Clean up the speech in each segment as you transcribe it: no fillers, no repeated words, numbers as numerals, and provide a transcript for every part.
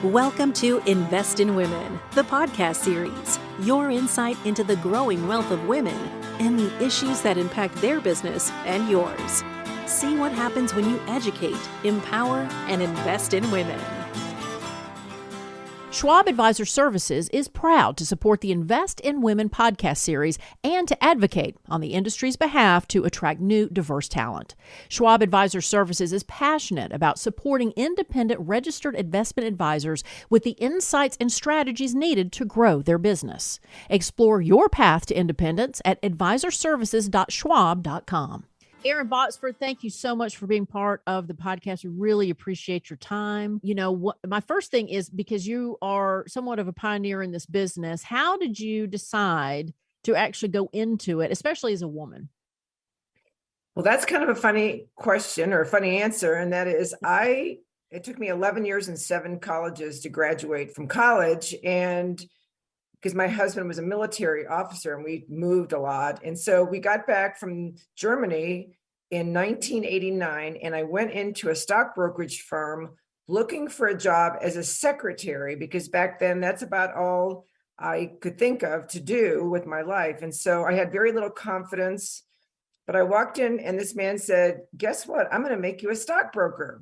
Welcome to Invest in Women, the podcast series, your insight into the growing wealth of women and the issues that impact their business and yours. See what happens when you educate, empower, and invest in women. Schwab Advisor Services is proud to support the Invest in Women podcast series and to advocate on the industry's behalf to attract new, diverse talent. Schwab Advisor Services is passionate about supporting independent registered investment advisors with the insights and strategies needed to grow their business. Explore your path to independence at advisorservices.schwab.com. Erin Botsford, thank you so much for being part of the podcast. We really appreciate your time. You know, what my first thing is, because you are somewhat of a pioneer in this business, how did you decide to actually go into it, especially as a woman? Well, that's kind of a funny question or a funny answer. And that is, it took me 11 years and 7 colleges to graduate from college. And because my husband was a military officer and we moved a lot. And so we got back from Germany in 1989, and I went into a stock brokerage firm looking for a job as a secretary, because back then that's about all I could think of to do with my life. And so I had very little confidence, but I walked in and this man said, guess what? I'm going to make you a stockbroker.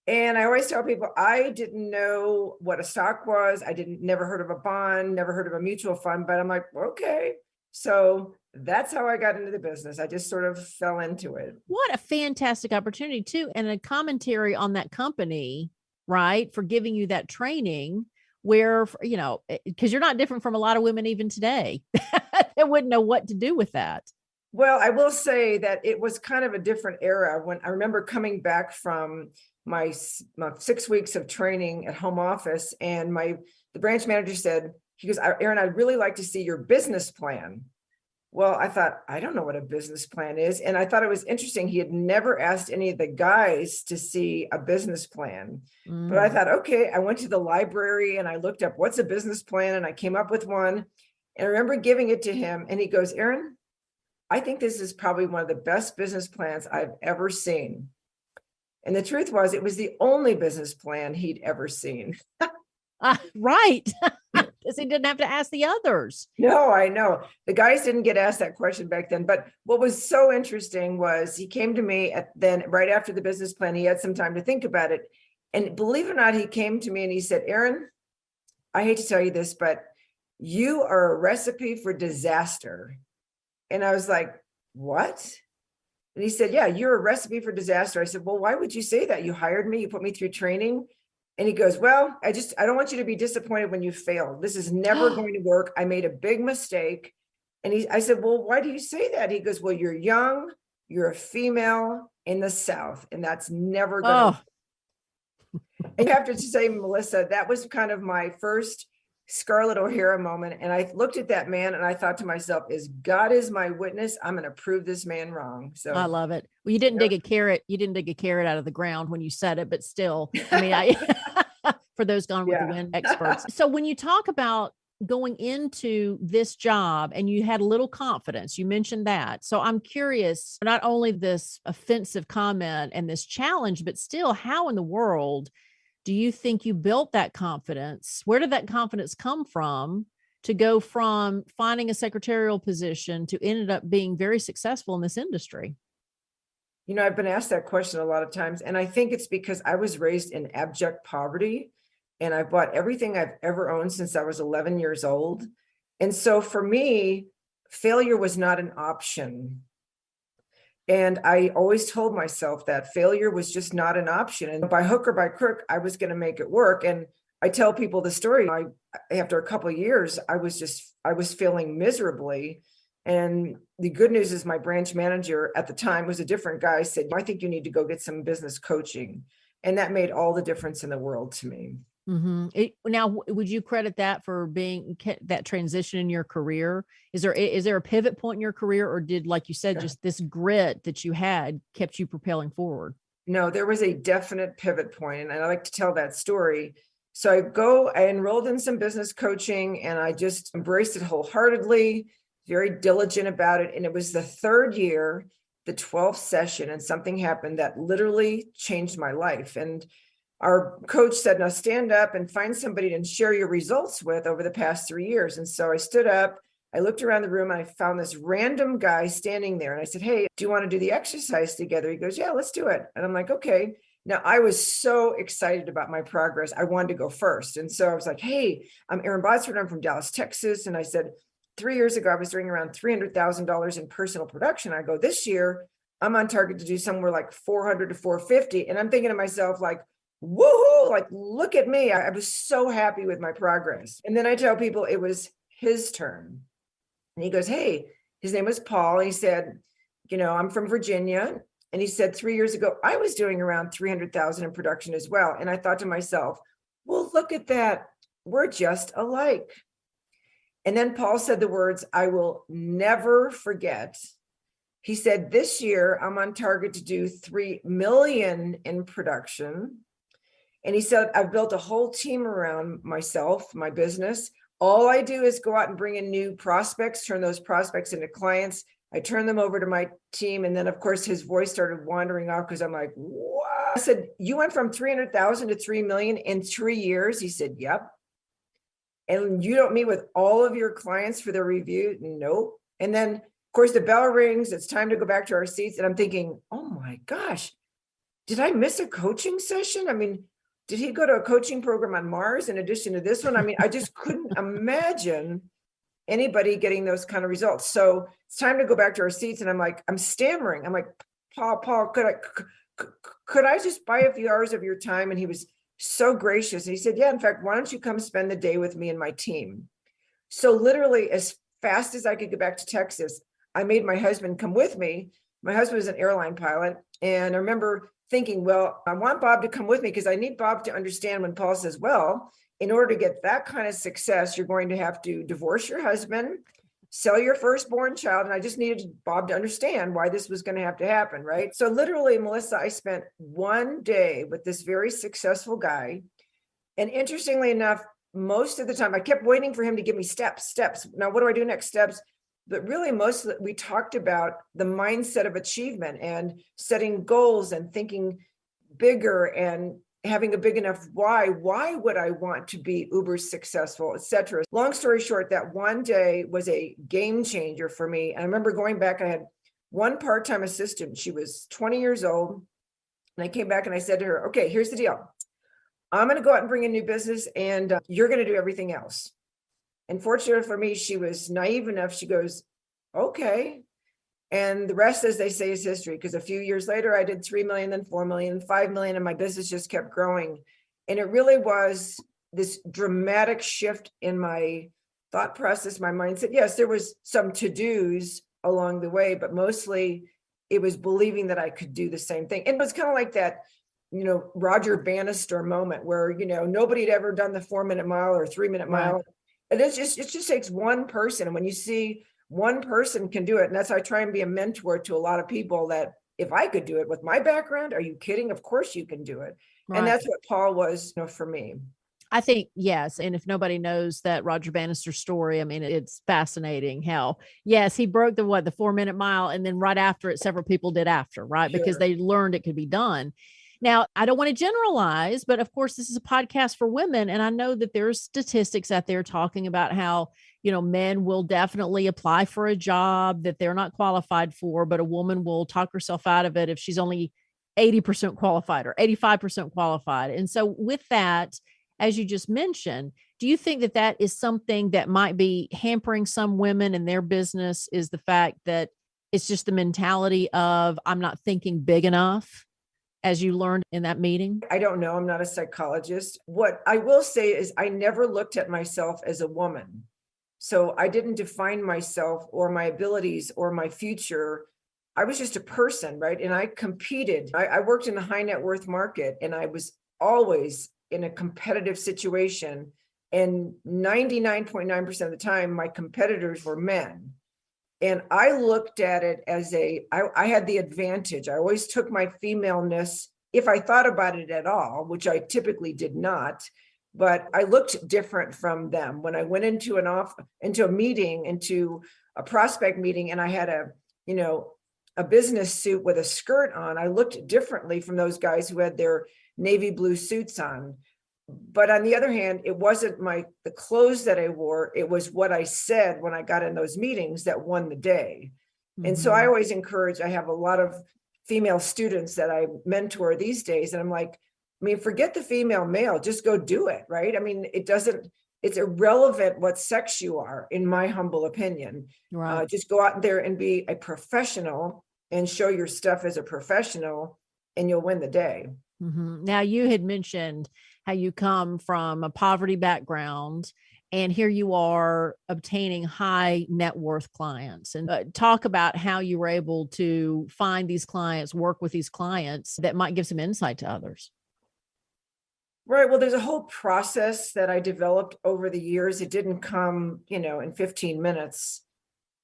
And I always tell people, I didn't know what a stock was. I never heard of a bond, never heard of a mutual fund, but I'm like, okay. So that's how I got into the business. I just sort of fell into it. What a fantastic opportunity too. And a commentary on that company, right? For giving you that training where, you know, because you're not different from a lot of women even today. They wouldn't know what to do with that. Well, I will say that it was kind of a different era. When I remember coming back from my 6 weeks of training at home office, and the branch manager said, he goes, Erin, I'd really like to see your business plan. Well, I thought, I don't know what a business plan is. And I thought it was interesting. He had never asked any of the guys to see a business plan. But I thought, okay, I went to the library and I looked up what's a business plan, and I came up with one. And I remember giving it to him, and he goes, Erin, I think this is probably one of the best business plans I've ever seen. And the truth was, it was the only business plan he'd ever seen. Right. Because he didn't have to ask the others. No, I know. The guys didn't get asked that question back then. But what was so interesting was he came to me right after the business plan. He had some time to think about it. And believe it or not, he came to me and he said, Erin, I hate to tell you this, but you are a recipe for disaster. And I was like, what? And he said, yeah, you're a recipe for disaster. I said, well, why would you say that? You hired me, you put me through training. And he goes, well, I don't want you to be disappointed when you fail. This is never going to work. I made a big mistake. And I said, well, why do you say that? He goes, well, you're young, you're a female in the South, and that's never going to. And you have to say, Melissa, that was kind of my first Scarlett O'Hara moment. And I looked at that man and I thought to myself, God is my witness, I'm going to prove this man wrong. So I love it. Well, you didn't dig a carrot. You didn't dig a carrot out of the ground when you said it, but still, I mean, for those Gone with the Wind experts. So when you talk about going into this job and you had a little confidence, you mentioned that. So I'm curious, not only this offensive comment and this challenge, but still, how in the world do you think you built that confidence? Where did that confidence come from to go from finding a secretarial position to ended up being very successful in this industry? You know, I've been asked that question a lot of times, and I think it's because I was raised in abject poverty, and I bought everything I've ever owned since I was 11 years old. And so for me, failure was not an option. And I always told myself that failure was just not an option. And by hook or by crook, I was going to make it work. And I tell people the story. After a couple of years, I was feeling miserably. And the good news is my branch manager at the time was a different guy, said, I think you need to go get some business coaching. And that made all the difference in the world to me. Now, would you credit that for being that transition in your career? Is there a pivot point in your career, or did, like you said, just this grit that you had kept you propelling forward? No, there was a definite pivot point, and I like to tell that story. So I enrolled in some business coaching, and I just embraced it wholeheartedly, very diligent about it. And it was the third year, the 12th session, and something happened that literally changed my life. And our coach said, now stand up and find somebody to share your results with over the past 3 years. And so I stood up, I looked around the room, and I found this random guy standing there. And I said, hey, do you want to do the exercise together? He goes, yeah, let's do it. And I'm like, okay. Now, I was so excited about my progress. I wanted to go first. And so I was like, hey, I'm Erin Botsford. I'm from Dallas, Texas. And I said, 3 years ago, I was doing around $300,000 in personal production. I go, this year, I'm on target to do somewhere like 400 to 450. And I'm thinking to myself, like, woohoo, like, look at me. I was so happy with my progress. And then I tell people it was his turn. And he goes, hey, his name was Paul. He said, I'm from Virginia. And he said, 3 years ago, I was doing around 300,000 in production as well. And I thought to myself, well, look at that. We're just alike. And then Paul said the words I will never forget. He said, this year, I'm on target to do 3 million in production. And he said, I've built a whole team around myself, my business. All I do is go out and bring in new prospects, turn those prospects into clients. I turn them over to my team. And then, of course, his voice started wandering off because I'm like, what? I said, you went from 300,000 to 3 million in 3 years? He said, yep. And you don't meet with all of your clients for their review? Nope. And then, of course, the bell rings. It's time to go back to our seats. And I'm thinking, oh my gosh, did I miss a coaching session? I mean, did he go to a coaching program on Mars in addition to this one? I mean, I just couldn't imagine anybody getting those kind of results. So it's time to go back to our seats. And I'm stammering. I'm like, Paul, could I just buy a few hours of your time? And he was so gracious. And he said, yeah, in fact, why don't you come spend the day with me and my team? So literally as fast as I could get back to Texas, I made my husband come with me. My husband is an airline pilot. And I remember thinking, well, I want Bob to come with me because I need Bob to understand when Paul says, well, in order to get that kind of success, you're going to have to divorce your husband, sell your firstborn child. And I just needed Bob to understand why this was going to have to happen, right? So literally, Melissa, I spent one day with this very successful guy. And interestingly enough, most of the time, I kept waiting for him to give me steps. Now, what do I do next? Steps. But really, we talked about the mindset of achievement and setting goals and thinking bigger and having a big enough why. Why would I want to be uber successful, et cetera? Long story short, that one day was a game changer for me. And I remember going back, I had one part-time assistant. She was 20 years old. And I came back and I said to her, okay, here's the deal. I'm going to go out and bring in new business and you're going to do everything else. And fortunately for me, she was naive enough. She goes, okay. And the rest, as they say, is history. Because a few years later, I did 3 million, then 4 million, 5 million, and my business just kept growing. And it really was this dramatic shift in my thought process, my mindset. Yes, there was some to-dos along the way, but mostly it was believing that I could do the same thing. And it was kind of like that, Roger Bannister moment where, nobody had ever done the 4-minute mile or 3-minute mile. Right. And it just takes one person. And when you see one person can do it, and that's, I try and be a mentor to a lot of people that if I could do it with my background, are you kidding? Of course you can do it. Right. And that's what Paul was, for me. I think, yes. And if nobody knows that Roger Bannister story, I mean, it's fascinating how, yes, he broke the 4-minute mile. And then right after it, several people did after, right? Sure. Because they learned it could be done. Now, I don't want to generalize, but of course, this is a podcast for women. And I know that there's statistics out there talking about how, men will definitely apply for a job that they're not qualified for, but a woman will talk herself out of it if she's only 80% qualified or 85% qualified. And so with that, as you just mentioned, do you think that that is something that might be hampering some women in their business, is the fact that it's just the mentality of I'm not thinking big enough, as you learned in that meeting? I don't know. I'm not a psychologist. What I will say is I never looked at myself as a woman. So I didn't define myself or my abilities or my future. I was just a person, right? And I competed. I worked in the high net worth market, and I was always in a competitive situation. And 99.9% of the time, my competitors were men. And I looked at it as I had the advantage. I always took my femaleness, if I thought about it at all, which I typically did not, but I looked different from them. When I went into a meeting, into a prospect meeting, and I had a business suit with a skirt on, I looked differently from those guys who had their navy blue suits on. But on the other hand, it wasn't the clothes that I wore, it was what I said when I got in those meetings that won the day. And so I always encourage, I have a lot of female students that I mentor these days. And I'm like, I mean, forget the female male, just go do it, right? I mean, it's irrelevant what sex you are, in my humble opinion. Right. Just go out there and be a professional and show your stuff as a professional, and you'll win the day. Now, you had mentioned how you come from a poverty background, and here you are obtaining high net worth clients, and talk about how you were able to find these clients, work with these clients that might give some insight to others. Right. Well, there's a whole process that I developed over the years. It didn't come, in 15 minutes.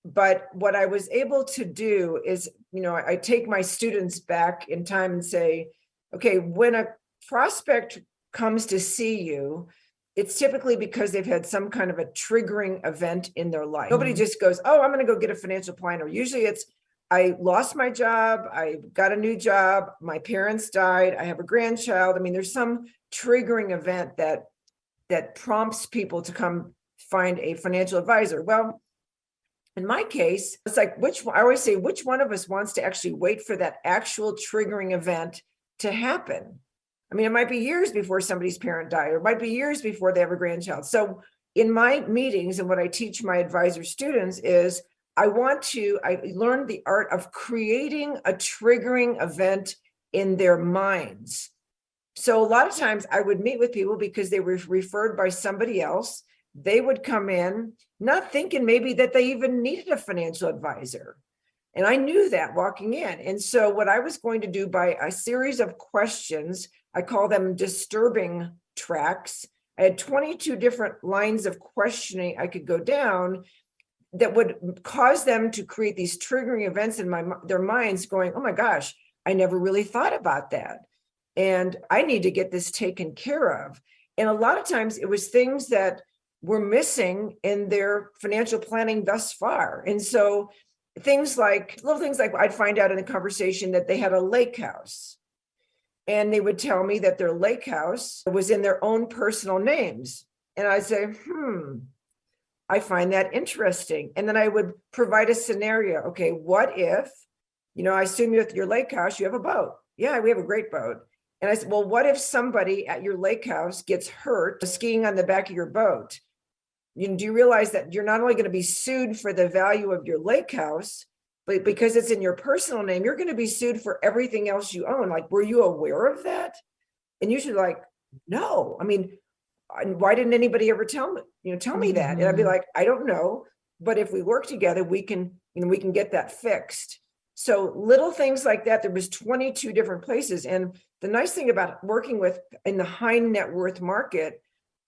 But what I was able to do is, I take my students back in time and say, okay, when a prospect comes to see you, it's typically because they've had some kind of a triggering event in their life. Nobody just goes, oh, I'm going to go get a financial planner. Usually it's, I lost my job, I got a new job, my parents died, I have a grandchild. I mean, there's some triggering event that prompts people to come find a financial advisor. Well, in my case, it's like, I always say, which one of us wants to actually wait for that actual triggering event to happen? I mean, it might be years before somebody's parent died, or it might be years before they have a grandchild. So in my meetings, and what I teach my advisor students is, I learned the art of creating a triggering event in their minds. So a lot of times I would meet with people because they were referred by somebody else. They would come in not thinking maybe that they even needed a financial advisor. And I knew that walking in. And so what I was going to do, by a series of questions, I call them disturbing tracks. I had 22 different lines of questioning I could go down that would cause them to create these triggering events in their minds, going, oh my gosh, I never really thought about that. And I need to get this taken care of. And a lot of times it was things that were missing in their financial planning thus far. And so little things like I'd find out in a conversation that they had a lake house, and they would tell me that their lake house was in their own personal names. And I'd say, I find that interesting. And then I would provide a scenario. Okay, what if, I assume with your lake house, you have a boat. Yeah, we have a great boat. And I said, well, what if somebody at your lake house gets hurt skiing on the back of your boat? Do you realize that you're not only going to be sued for the value of your lake house, but because it's in your personal name, you're going to be sued for everything else you own? Like, were you aware of that? And usually like, no, I mean, why didn't anybody ever tell me that? And I'd be like, I don't know, but if we work together, we can get that fixed. So little things like that. There was 22 different places. And the nice thing about working in the high net worth market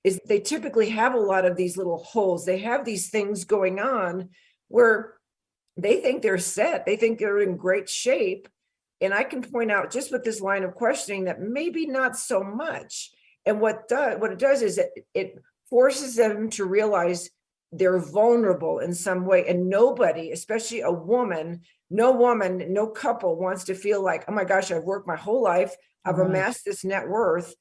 is they typically have a lot of these little holes. They have these things going on where they think they're set. They think they're in great shape. And I can point out just with this line of questioning that maybe not so much. And what it does is it forces them to realize they're vulnerable in some way. And nobody, especially a woman, no couple wants to feel like, oh my gosh, I've worked my whole life. I've amassed this net worth.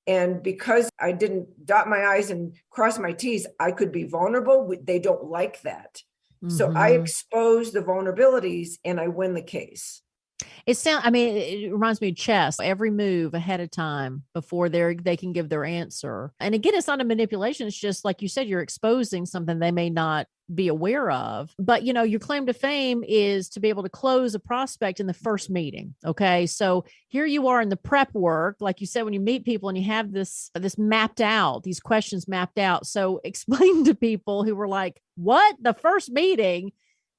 And because I didn't dot my I's and cross my T's, I could be vulnerable. They don't like that. So I expose the vulnerabilities and I win the case. It reminds me of chess. Every move ahead of time before they can give their answer. And again, it's not a manipulation. It's just like you said, you're exposing something they may not be aware of. But, your claim to fame is to be able to close a prospect in the first meeting. Okay. So here you are in the prep work, like you said, when you meet people and you have this mapped out, these questions mapped out. So explain to people who were like, what? The first meeting?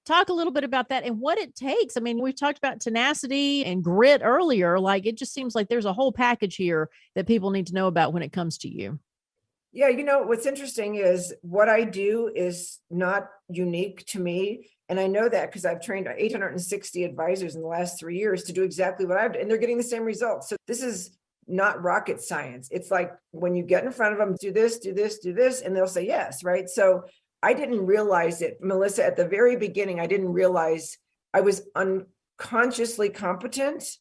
Talk a little bit about that and what it takes. I mean, we've talked about tenacity and grit earlier. Like, it just seems like there's a whole package here that people need to know about when it comes to you. Yeah. What's interesting is what I do is not unique to me. And I know that because I've trained 860 advisors in the last 3 years to do exactly what I've done, and they're getting the same results. So this is not rocket science. It's like when you get in front of them, do this, do this, do this, and they'll say yes, right? So I didn't realize it, Melissa, at the very beginning. I didn't realize I was unconsciously competent,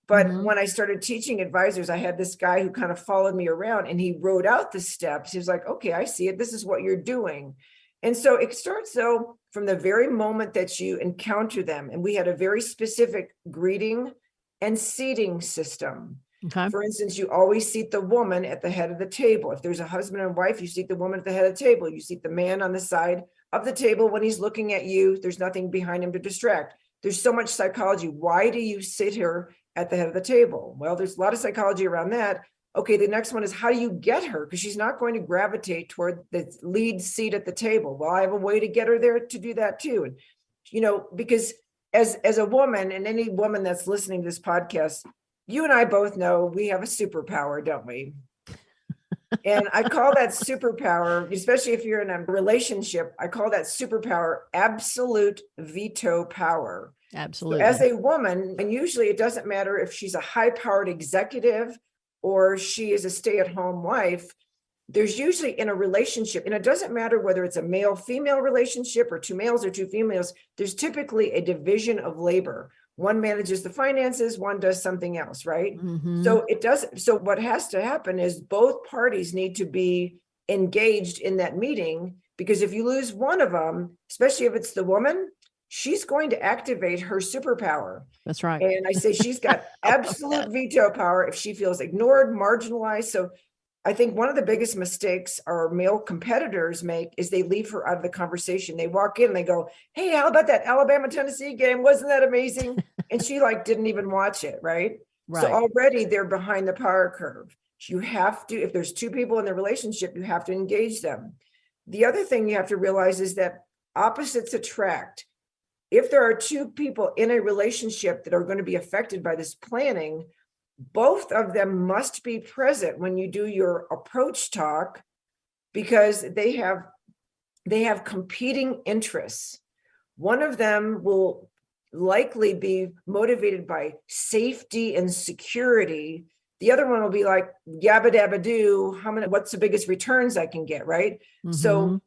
But Mhm. when I started teaching advisors, I had this guy who kind of followed me around and he wrote out the steps. He was like, okay, I see it. This is what you're doing. And so it starts though from the very moment that you encounter them. And we had a very specific greeting and seating system. Okay. For instance, you always seat the woman at the head of the table. If there's a husband and wife, you seat the woman at the head of the table. You seat the man on the side of the table when he's looking at you. There's nothing behind him to distract. There's so much psychology. Why do you sit her at the head of the table? Well, there's a lot of psychology around that. Okay, the next one is how do you get her? Because she's not going to gravitate toward the lead seat at the table. Well, I have a way to get her there to do that too. And, because as a woman, and any woman that's listening to this podcast, you and I both know we have a superpower, don't we? And I call that superpower, especially if you're in a relationship, I call that superpower absolute veto power. Absolutely. So as a woman, and usually it doesn't matter if she's a high-powered executive or she is a stay-at-home wife, there's usually in a relationship, and it doesn't matter whether it's a male-female relationship or two males or two females, there's typically a division of labor. One manages the finances, one does something else, right? Mhm. So what has to happen is both parties need to be engaged in that meeting, because if you lose one of them, especially if it's the woman, she's going to activate her superpower. That's right. And I say she's got absolute veto power if she feels ignored, marginalized. So I think one of the biggest mistakes our male competitors make is they leave her out of the conversation. They walk in and they go, hey, how about that Alabama-Tennessee game? Wasn't that amazing? And she didn't even watch it, right? So already they're behind the power curve. You have to, if there's two people in the relationship, you have to engage them. The other thing you have to realize is that opposites attract. If there are two people in a relationship that are going to be affected by this planning, both of them must be present when you do your approach talk, because they have competing interests. One of them will likely be motivated by safety and security. The other one will be like, yabba dabba do, what's the biggest returns I can get, right? Mm-hmm. So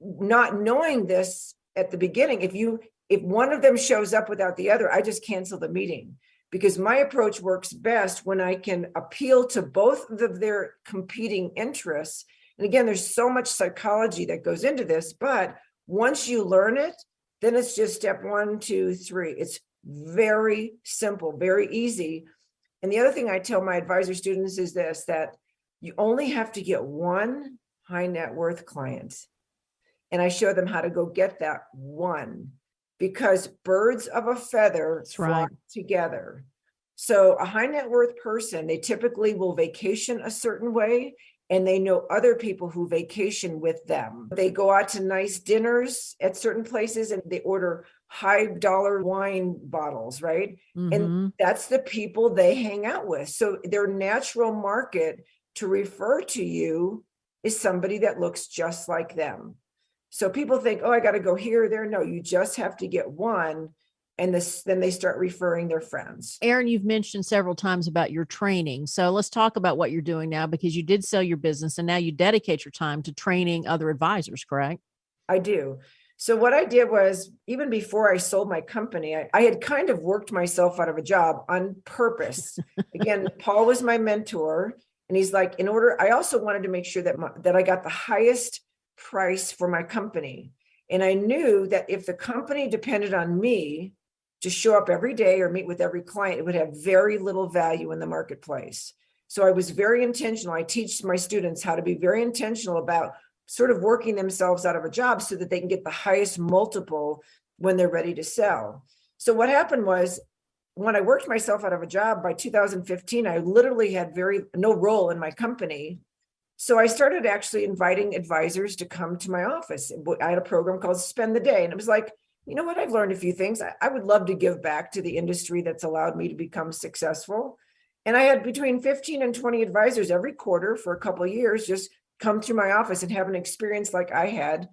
not knowing this at the beginning, if one of them shows up without the other, I just cancel the meeting, because my approach works best when I can appeal to both of their competing interests. And again, there's so much psychology that goes into this, but once you learn it, then it's just step 1, 2, 3. It's very simple, very easy. And the other thing I tell my advisor students is this, that you only have to get one high net worth client. And I show them how to go get that one, because birds of a feather flock together. So a high net worth person, they typically will vacation a certain way, and they know other people who vacation with them. They go out to nice dinners at certain places and they order high dollar wine bottles, right? Mm-hmm. And that's the people they hang out with. So their natural market to refer to you is somebody that looks just like them. So people think, oh, I got to go here or there. No, you just have to get one. And then they start referring their friends. Erin, you've mentioned several times about your training. So let's talk about what you're doing now, because you did sell your business and now you dedicate your time to training other advisors, correct? I do. So what I did was, even before I sold my company, I had kind of worked myself out of a job on purpose. Again, Paul was my mentor, and he's like, I also wanted to make sure that I got the highest price for my company. And I knew that if the company depended on me to show up every day or meet with every client, it would have very little value in the marketplace. So I was very intentional. I teach my students how to be very intentional about sort of working themselves out of a job so that they can get the highest multiple when they're ready to sell. So what happened was, when I worked myself out of a job by 2015, I literally had no role in my company. So I started actually inviting advisors to come to my office. I had a program called Spend the Day. And it was like, you know what? I've learned a few things. I would love to give back to the industry that's allowed me to become successful. And I had between 15 and 20 advisors every quarter for a couple of years just come through my office and have an experience like I had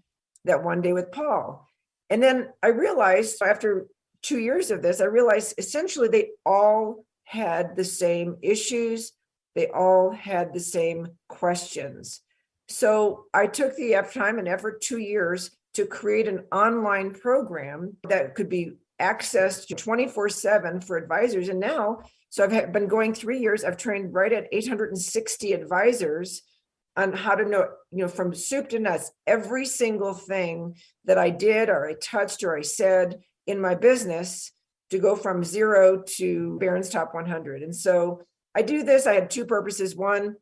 that one day with Paul. And then I realized, after 2 years of this, I realized essentially they all had the same issues. They all had the same questions. So I took the time and effort, 2 years, to create an online program that could be accessed 24/7 for advisors. And now So I've been going 3 years. I've trained right at 860 advisors on how to know, from soup to nuts, every single thing that I did or I touched or I said in my business to go from 0 to Barron's Top 100. And so I do this. I had two purposes. One,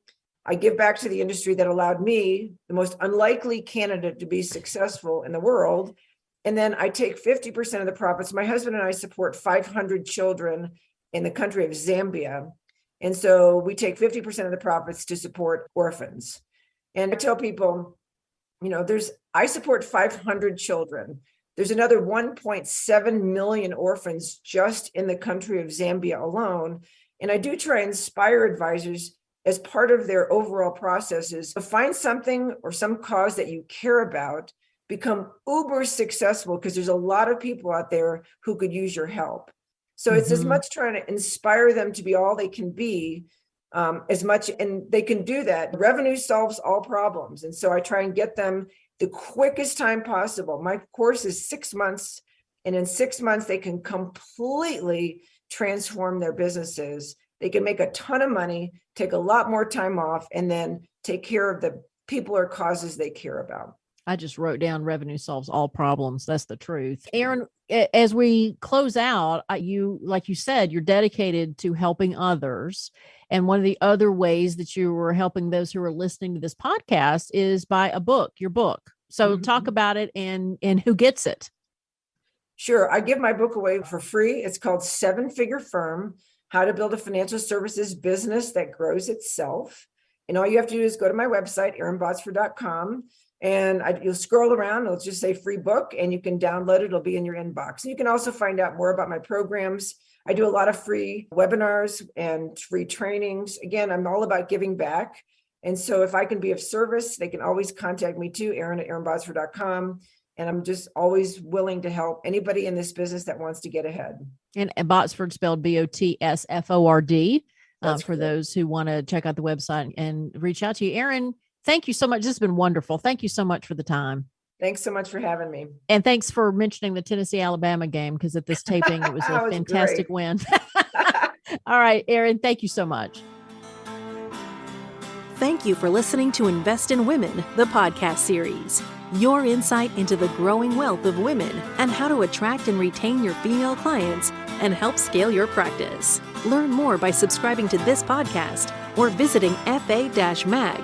I give back to the industry that allowed me, the most unlikely candidate, to be successful in the world. And then I take 50% of the profits. My husband and I support 500 children in the country of Zambia. And so we take 50% of the profits to support orphans. And I tell people, I support 500 children. There's another 1.7 million orphans just in the country of Zambia alone. And I do try and inspire advisors as part of their overall processes to find something or some cause that you care about, become uber successful, because there's a lot of people out there who could use your help. So it's as much trying to inspire them to be all they can be, as much, and they can do that. Revenue solves all problems. And so I try and get them the quickest time possible. My course is 6 months, and in 6 months, they can completely transform their businesses. They can make a ton of money, take a lot more time off, and then take care of the people or causes they care about. I just wrote down revenue solves all problems. That's the truth. Erin, as we close out, like you said, you're dedicated to helping others. And one of the other ways that you were helping those who are listening to this podcast is by your book. So talk about it and who gets it. Sure. I give my book away for free. It's called 7-Figure Firm: How to Build a Financial Services Business That Grows Itself. And all you have to do is go to my website, erinbotsford.com. And you'll scroll around, it'll just say free book, and you can download it. It'll be in your inbox. And you can also find out more about my programs. I do a lot of free webinars and free trainings. Again, I'm all about giving back. And so if I can be of service, they can always contact me too, Erin@erinbotsford.com. And I'm just always willing to help anybody in this business that wants to get ahead. And Botsford spelled Botsford, for correct. those who want to check out the website and reach out to you. Erin, thank you so much. This has been wonderful. Thank you so much for the time. Thanks so much for having me. And thanks for mentioning the Tennessee-Alabama game, because at this taping, it was a fantastic win. All right, Erin, thank you so much. Thank you for listening to Invest in Women, the podcast series. Your insight into the growing wealth of women and how to attract and retain your female clients and help scale your practice. Learn more by subscribing to this podcast or visiting fa-mag.com.